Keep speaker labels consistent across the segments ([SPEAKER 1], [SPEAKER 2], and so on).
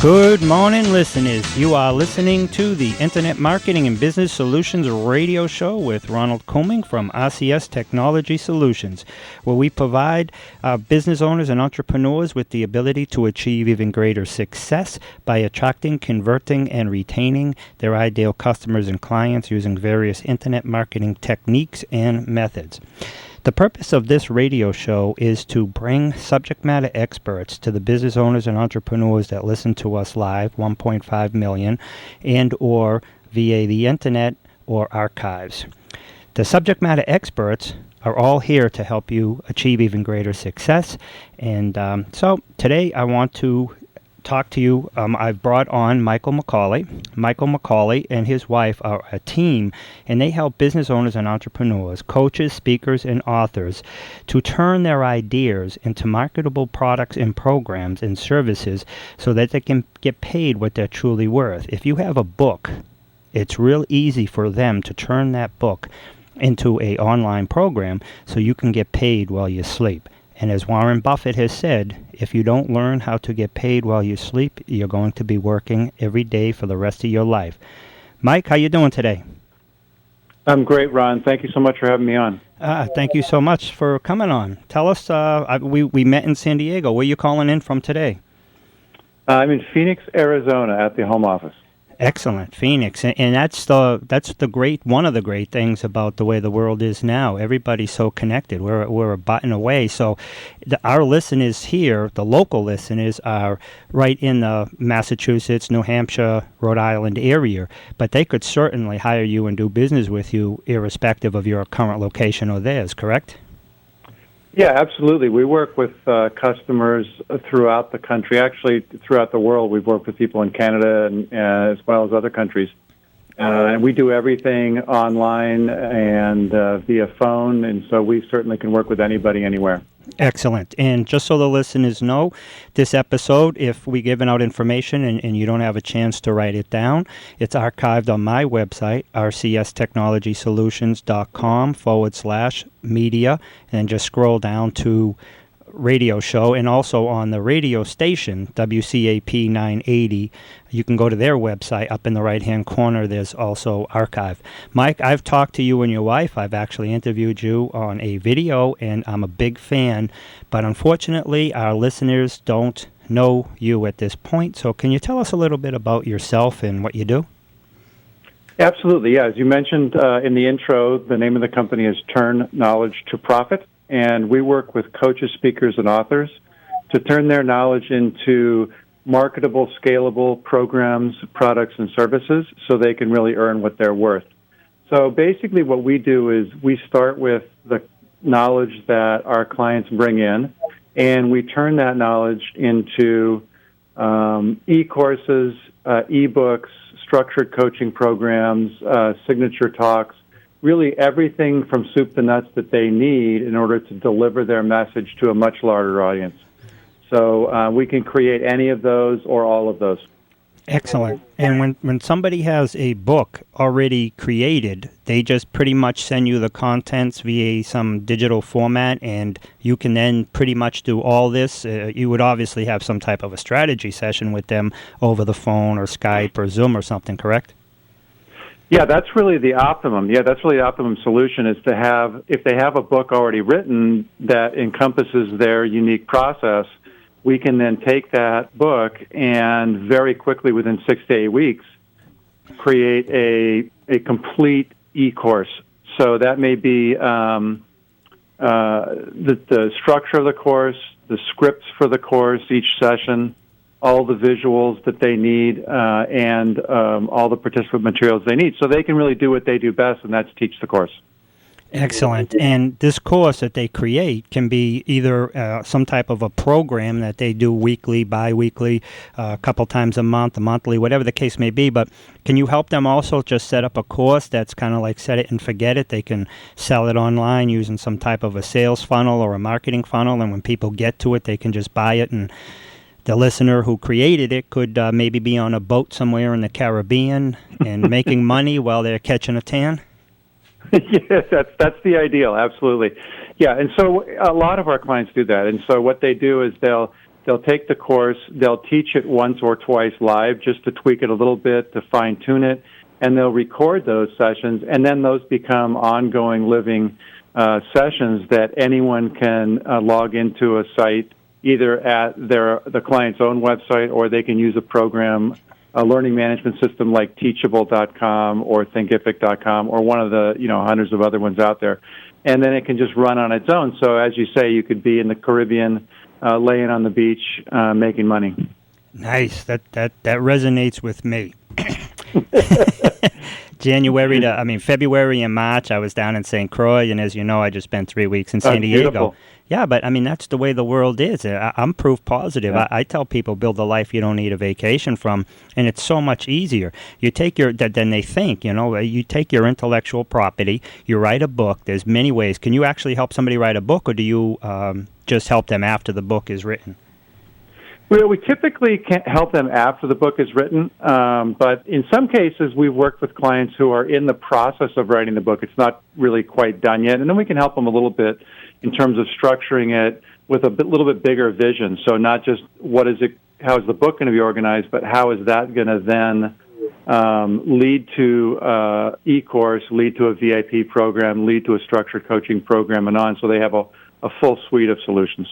[SPEAKER 1] Good morning, listeners. You are listening to the Internet Marketing and Business Solutions Radio Show with Ronald Couming from RCS Technology Solutions, where we provide business owners and entrepreneurs with the ability to achieve even greater success by attracting, converting, and retaining their ideal customers and clients using various Internet marketing techniques and methods. The purpose of this radio show is to bring subject matter experts to the business owners and entrepreneurs that listen to us live, 1.5 million, and or via the internet or archives. The subject matter experts are all here to help you achieve even greater success. And so today I want to talk to you. I've brought on Michael McCauley. Michael McCauley and his wife are a team, and they help business owners and entrepreneurs, coaches, speakers, and authors to turn their ideas into marketable products and programs and services so that they can get paid what they're truly worth. If you have a book, it's real easy for them to turn that book into an online program so you can get paid while you sleep. And as Warren Buffett has said, if you don't learn how to get paid while you sleep, you're going to be working every day for the rest of your life. Mike, how you doing today?
[SPEAKER 2] I'm great, Ron. Thank you so much for having me on.
[SPEAKER 1] Thank you so much for coming on. Tell us, we met in San Diego. Where are you calling in from today?
[SPEAKER 2] I'm in Phoenix, Arizona, at the home office.
[SPEAKER 1] Excellent, Phoenix, and that's the great one of the great things about the way the world is now. Everybody's so connected. We're a button away. So, our listeners here, the local listeners, are right in the Massachusetts, New Hampshire, Rhode Island area. But they could certainly hire you and do business with you, irrespective of your current location or theirs. Correct?
[SPEAKER 2] Yeah, absolutely. We work with customers throughout the country, actually throughout the world. We've worked with people in Canada and as well as other countries. And we do everything online and via phone, and so we certainly can work with anybody anywhere.
[SPEAKER 1] Excellent. And just so the listeners know, this episode, if we're giving out information and you don't have a chance to write it down, it's archived on my website, rcstechnologysolutions.com/media, and just scroll down to radio show, and also on the radio station, WCAP 980. You can go to their website. Up in the right-hand corner, there's also archive. Mike, I've talked to you and your wife. I've actually interviewed you on a video, and I'm a big fan. But unfortunately, our listeners don't know you at this point. So can you tell us a little bit about yourself and what you do?
[SPEAKER 2] Absolutely, yeah. As you mentioned in the intro, the name of the company is Turn Knowledge to Profit. And we work with coaches, speakers, and authors to turn their knowledge into marketable, scalable programs, products, and services so they can really earn what they're worth. So basically what we do is we start with the knowledge that our clients bring in, and we turn that knowledge into e-courses, e-books, structured coaching programs, signature talks, really everything from soup to nuts that they need in order to deliver their message to a much larger audience. So we can create any of those or all of those.
[SPEAKER 1] Excellent. And when somebody has a book already created, they just pretty much send you the contents via some digital format, and you can then pretty much do all this. You would obviously have some type of a strategy session with them over the phone or Skype or Zoom or something, correct?
[SPEAKER 2] Yeah, that's really the optimum. Yeah, that's really the optimum solution is to have, if they have a book already written that encompasses their unique process, we can then take that book and very quickly, within 6 to 8 weeks, create a complete e-course. So that may be the structure of the course, the scripts for the course, each session, all the visuals that they need, and all the participant materials they need. So they can really do what they do best, and that's teach the course.
[SPEAKER 1] Excellent. And this course that they create can be either some type of a program that they do weekly, bi-weekly, a couple times a month, monthly, whatever the case may be. But can you help them also just set up a course that's kind of like set it and forget it? They can sell it online using some type of a sales funnel or a marketing funnel, and when people get to it, they can just buy it, and the listener who created it could maybe be on a boat somewhere in the Caribbean and making money while they're catching a tan.
[SPEAKER 2] Yes, that's the ideal, absolutely. Yeah, and so a lot of our clients do that. And so what they do is they'll They'll take the course, they'll teach it once or twice live just to tweak it a little bit, to fine-tune it, and they'll record those sessions, and then those become ongoing living sessions that anyone can log into a site, either at the client's own website, or they can use a program, a learning management system like Teachable.com or Thinkific.com or one of the hundreds of other ones out there, and then it can just run on its own. So as you say, you could be in the Caribbean, laying on the beach, making money.
[SPEAKER 1] Nice. That resonates with me. February and March, I was down in St. Croix, and as you know, I just spent 3 weeks in San Diego.
[SPEAKER 2] Beautiful.
[SPEAKER 1] Yeah, but that's the way the world is. I'm proof positive. Yeah. I tell people, build a life you don't need a vacation from, and it's so much easier. You take than they think. You take your intellectual property, you write a book. There's many ways. Can you actually help somebody write a book, or do you just help them after the book is written?
[SPEAKER 2] Well, we typically can't help them after the book is written, but in some cases we've worked with clients who are in the process of writing the book. It's not really quite done yet, and then we can help them a little bit in terms of structuring it with a little bit bigger vision. So not just how is the book going to be organized, but how is that going to then lead to e-course, lead to a VIP program, lead to a structured coaching program, and on. So they have a full suite of solutions.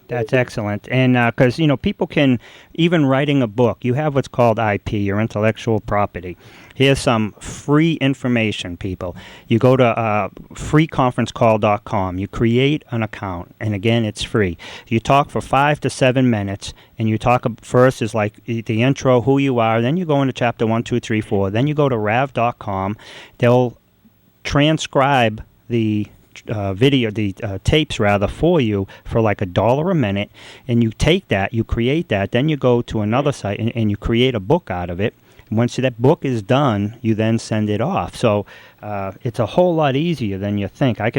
[SPEAKER 1] That's excellent. And because, people can, even writing a book, you have what's called IP, your intellectual property. Here's some free information, people. You go to freeconferencecall.com. You create an account, and again, it's free. You talk for 5 to 7 minutes, and you talk first is like the intro, who you are. Then you go into chapter 1, 2, 3, 4. Then you go to rav.com. They'll transcribe the tapes for you for like $1 a minute, and you take that, you create that, then you go to another site and you create a book out of it. Once that book is done, you then send it off. So it's a whole lot easier than you think. I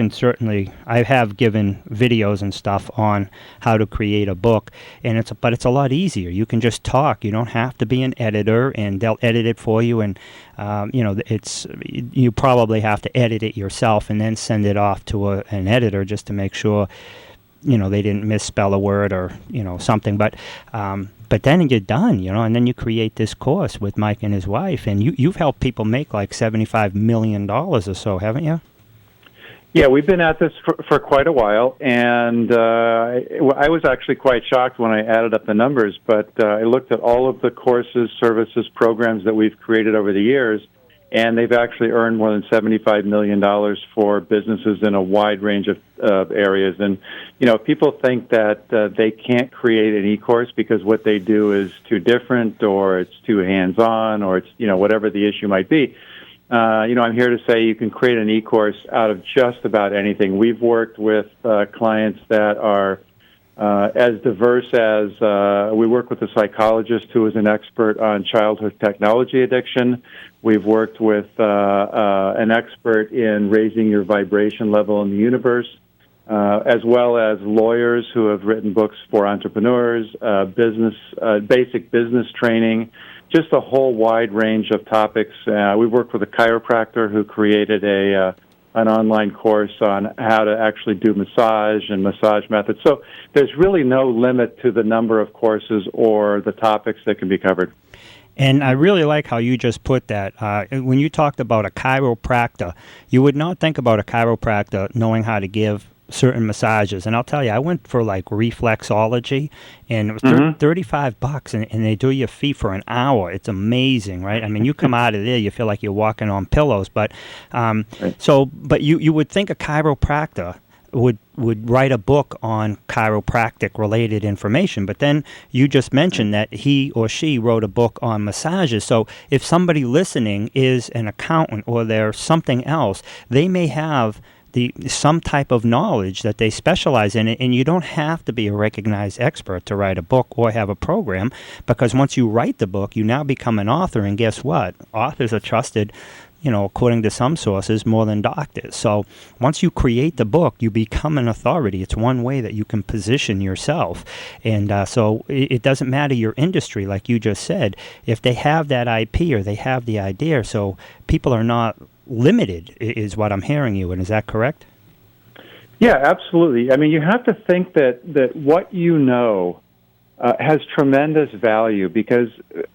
[SPEAKER 1] have given videos and stuff on how to create a book, but it's a lot easier. You can just talk. You don't have to be an editor, and they'll edit it for you. And you probably have to edit it yourself and then send it off to an editor just to make sure they didn't misspell a word or something. But then you're done, and then you create this course with Mike and his wife, and you've helped people make like $75 million or so, haven't you?
[SPEAKER 2] Yeah, we've been at this for quite a while, and I was actually quite shocked when I added up the numbers, but I looked at all of the courses, services, programs that we've created over the years, and they've actually earned more than $75 million for businesses in a wide range of areas. And, people think that they can't create an e-course because what they do is too different, or it's too hands-on, or it's, whatever the issue might be. I'm here to say you can create an e-course out of just about anything. We've worked with clients that are as diverse as we work with a psychologist who is an expert on childhood technology addiction. We've worked with an expert in raising your vibration level in the universe, as well as lawyers who have written books for entrepreneurs, basic business training, just a whole wide range of topics. We worked with a chiropractor who created an online course on how to actually do massage and massage methods. So there's really no limit to the number of courses or the topics that can be covered.
[SPEAKER 1] And I really like how you just put that. When you talked about a chiropractor, you would not think about a chiropractor knowing how to give certain massages. And I'll tell you, I went for like reflexology, and it was $35, and they do your feet for an hour. It's amazing, right? I mean, you come out of there, you feel like you're walking on pillows. But but you would think a chiropractor would write a book on chiropractic related information, but then you just mentioned that he or she wrote a book on massages. So if somebody listening is an accountant or they're something else, they may have some type of knowledge that they specialize in, and you don't have to be a recognized expert to write a book or have a program, because once you write the book, you now become an author, and guess what? Authors are trusted, according to some sources, more than doctors. So once you create the book, you become an authority. It's one way that you can position yourself. And so it doesn't matter your industry, like you just said. If they have that IP or they have the idea, so people are not limited, is what I'm hearing you. And is that correct? Yeah,
[SPEAKER 2] absolutely. I mean, you have to think that what you know has tremendous value because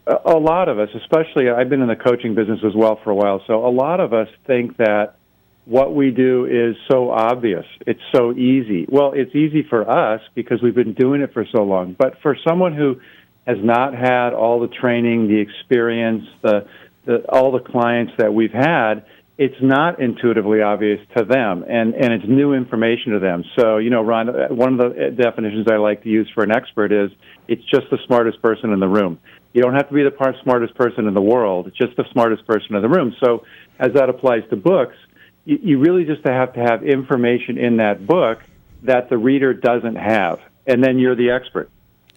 [SPEAKER 2] a lot of us, especially I've been in the coaching business as well for a while, so a lot of us think that what we do is so obvious. It's so easy. Well, it's easy for us because we've been doing it for so long. But for someone who has not had all the training, the experience, all the clients that we've had, it's not intuitively obvious to them, and it's new information to them. So, Ron, one of the definitions I like to use for an expert is it's just the smartest person in the room. You don't have to be the smartest person in the world. It's just the smartest person in the room. So as that applies to books, you really just have to have information in that book that the reader doesn't have, and then you're the expert.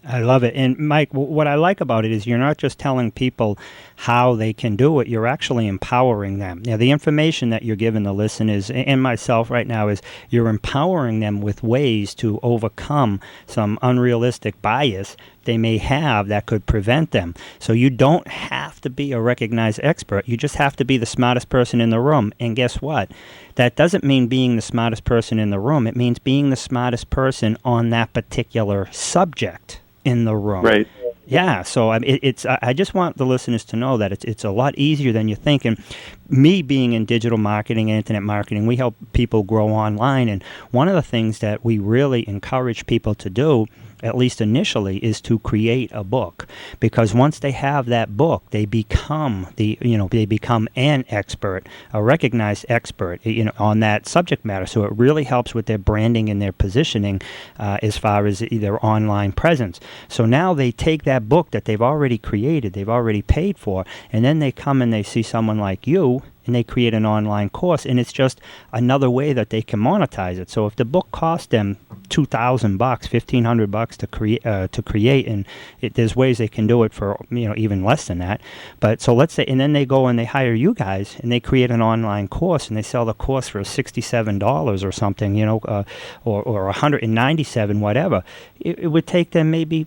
[SPEAKER 1] I love it. And Mike, what I like about it is you're not just telling people how they can do it, you're actually empowering them. The information that you're giving the listeners and myself right now is you're empowering them with ways to overcome some unrealistic bias they may have that could prevent them. So you don't have to be a recognized expert. You just have to be the smartest person in the room. And guess what? That doesn't mean being the smartest person in the room. It means being the smartest person on that particular subject in the room.
[SPEAKER 2] Right.
[SPEAKER 1] Yeah, so I just want the listeners to know that it's a lot easier than you think. And me being in digital marketing and internet marketing, we help people grow online. And one of the things that we really encourage people to do, at least initially, is to create a book, because once they have that book, they become an expert, a recognized expert, on that subject matter. So it really helps with their branding and their positioning as far as their online presence. So now they take that book that they've already created, they've already paid for, and then they come and they see someone like you, and they create an online course, and it's just another way that they can monetize it. So if the book cost them $2,000, $1,500 to create, and there's ways they can do it for even less than that. But so let's say, and then they go and they hire you guys, and they create an online course, and they sell the course for $67 or something, or $197, whatever. It would take them maybe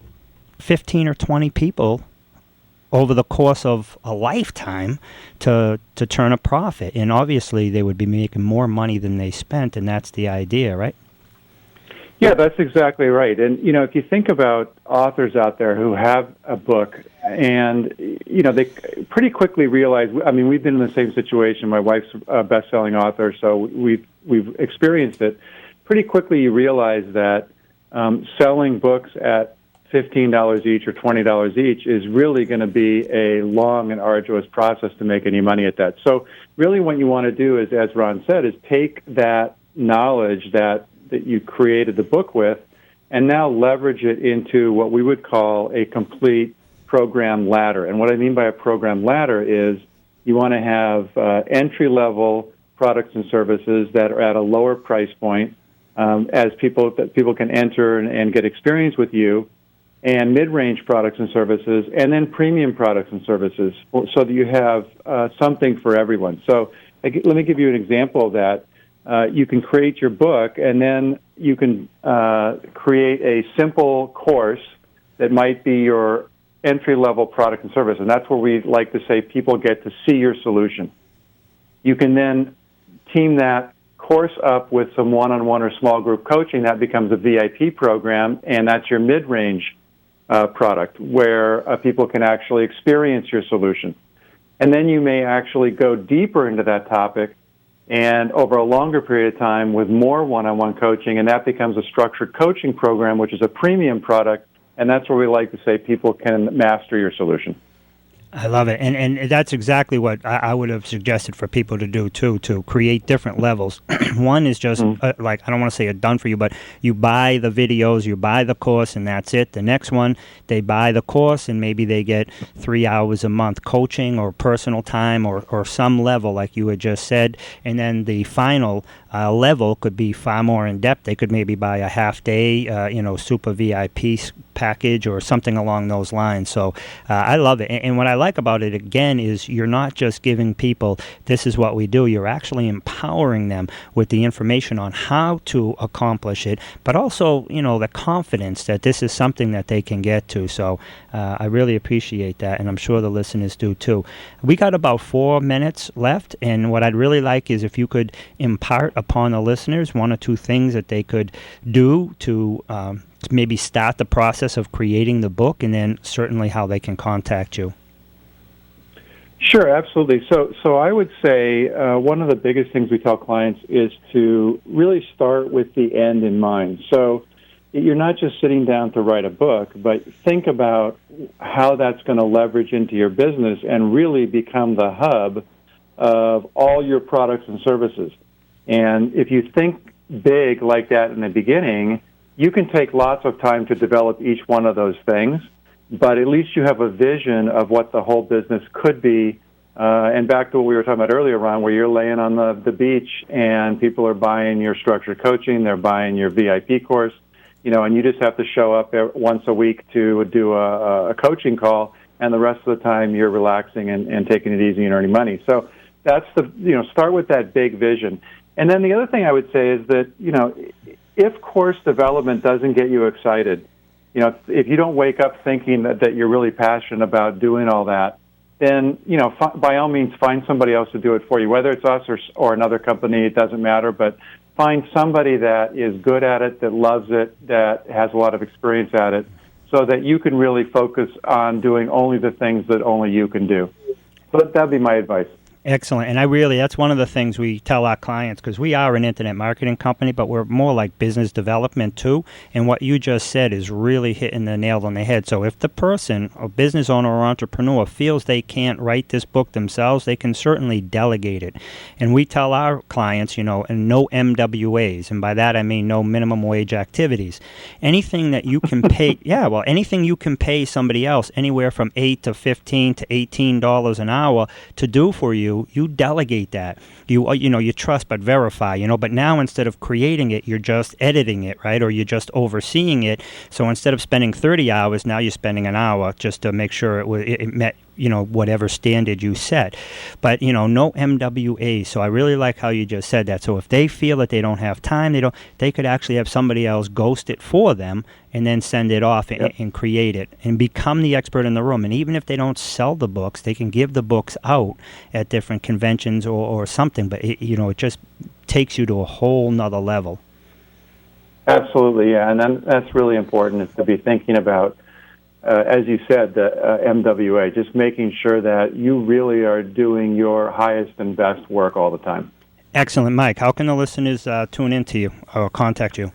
[SPEAKER 1] 15 or 20 people over the course of a lifetime to turn a profit. And obviously they would be making more money than they spent, and that's the idea, right?
[SPEAKER 2] Yeah, that's exactly right. And, if you think about authors out there who have a book and, they pretty quickly realize, we've been in the same situation. My wife's a best-selling author, so we've experienced it. Pretty quickly you realize that selling books at $15 each or $20 each is really going to be a long and arduous process to make any money at that. So really what you want to do is, as Ron said, is take that knowledge that you created the book with and now leverage it into what we would call a complete program ladder. And what I mean by a program ladder is you want to have entry-level products and services that are at a lower price point that people can enter and get experience with you, and mid-range products and services, and then premium products and services, so that you have something for everyone. So let me give you an example of that. You can create your book, and then you can create a simple course that might be your entry-level product and service, and that's where we like to say people get to see your solution. You can then team that course up with some one-on-one or small group coaching. That becomes a VIP program, and that's your mid-range product where people can actually experience your solution. And then you may actually go deeper into that topic and over a longer period of time with more one-on-one coaching, and that becomes a structured coaching program, which is a premium product, and that's where we like to say people can master your solution.
[SPEAKER 1] I love it. And that's exactly what I would have suggested for people to do, too, to create different levels. One is just, I don't want to say a done for you, but you buy the videos, you buy the course, and that's it. The next one, they buy the course, and maybe they get 3 hours a month coaching or personal time or some level, like you had just said. And then the final level could be far more in-depth. They could maybe buy a half-day, super VIP package or something along those lines. So I love it. And what I like about it, again, is you're not just giving people, this is what we do. You're actually empowering them with the information on how to accomplish it, but also, the confidence that this is something that they can get to. So I really appreciate that, and I'm sure the listeners do, too. We got about 4 minutes left, and what I'd really like is if you could impart upon the listeners 1 or 2 things that they could do to maybe start the process of creating the book, and then certainly how they can contact you.
[SPEAKER 2] Sure, absolutely. So I would say one of the biggest things we tell clients is to really start with the end in mind. So you're not just sitting down to write a book, but think about how that's going to leverage into your business and really become the hub of all your products and services. And if you think big like that in the beginning, you can take lots of time to develop each one of those things, but at least you have a vision of what the whole business could be. And back to what we were talking about earlier, Ron, where you're laying on the beach and people are buying your structured coaching, they're buying your VIP course, and you just have to show up once a week to do a coaching call, and the rest of the time you're relaxing and taking it easy and earning money. So that's start with that big vision. And then the other thing I would say is that, if course development doesn't get you excited, if you don't wake up thinking that you're really passionate about doing all that, then, by all means, find somebody else to do it for you, whether it's us or another company, it doesn't matter, but find somebody that is good at it, that loves it, that has a lot of experience at it, so that you can really focus on doing only the things that only you can do. So that'd be my advice.
[SPEAKER 1] Excellent. And that's one of the things we tell our clients, because we are an internet marketing company, but we're more like business development too. And what you just said is really hitting the nail on the head. So if the person, a business owner or entrepreneur, feels they can't write this book themselves, they can certainly delegate it. And we tell our clients, and no MWAs. And by that I mean no minimum wage activities. Anything that you can pay, anything you can pay somebody else, anywhere from $8 to $15 to $18 an hour to do for you, you delegate that. You trust but verify, but now instead of creating it, you're just editing it, right? Or you're just overseeing it. So instead of spending 30 hours, now you're spending an hour just to make sure it met whatever standard you set. But, no MWA. So I really like how you just said that. So if they feel that they don't have time, they could actually have somebody else ghost it for them and then send it off and create it and become the expert in the room. And even if they don't sell the books, they can give the books out at different conventions or something. But, it just takes you to a whole nother level.
[SPEAKER 2] Absolutely, yeah. And then that's really important, is to be thinking about, as you said, the MWA, just making sure that you really are doing your highest and best work all the time.
[SPEAKER 1] Excellent. Mike, how can the listeners tune into you or contact you?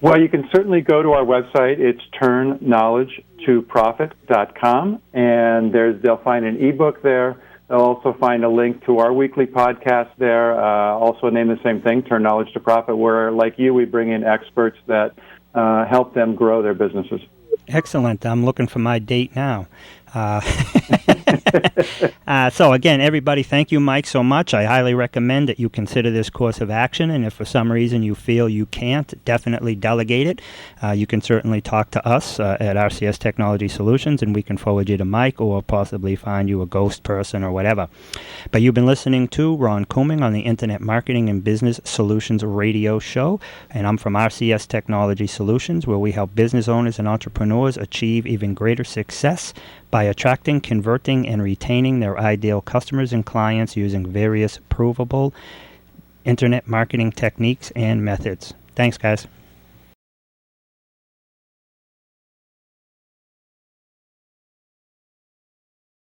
[SPEAKER 2] Well, you can certainly go to our website. It's turnknowledgetoprofit.com, and they'll find an ebook there. They'll also find a link to our weekly podcast there, also named the same thing, Turn Knowledge to Profit, where, like you, we bring in experts that help them grow their businesses.
[SPEAKER 1] Excellent. I'm looking for my date now. So again, everybody, thank you, Mike, so much. I highly recommend that you consider this course of action, and if for some reason you feel you can't, definitely delegate it. You can certainly talk to us at RCS Technology Solutions, and we can forward you to Mike or possibly find you a ghost person or whatever. But you've been listening to Ron Couming on the Internet Marketing and Business Solutions radio show, and I'm from RCS Technology Solutions, where we help business owners and entrepreneurs achieve even greater success by attracting, converting, and retaining their ideal customers and clients using various provable internet marketing techniques and methods. Thanks, guys.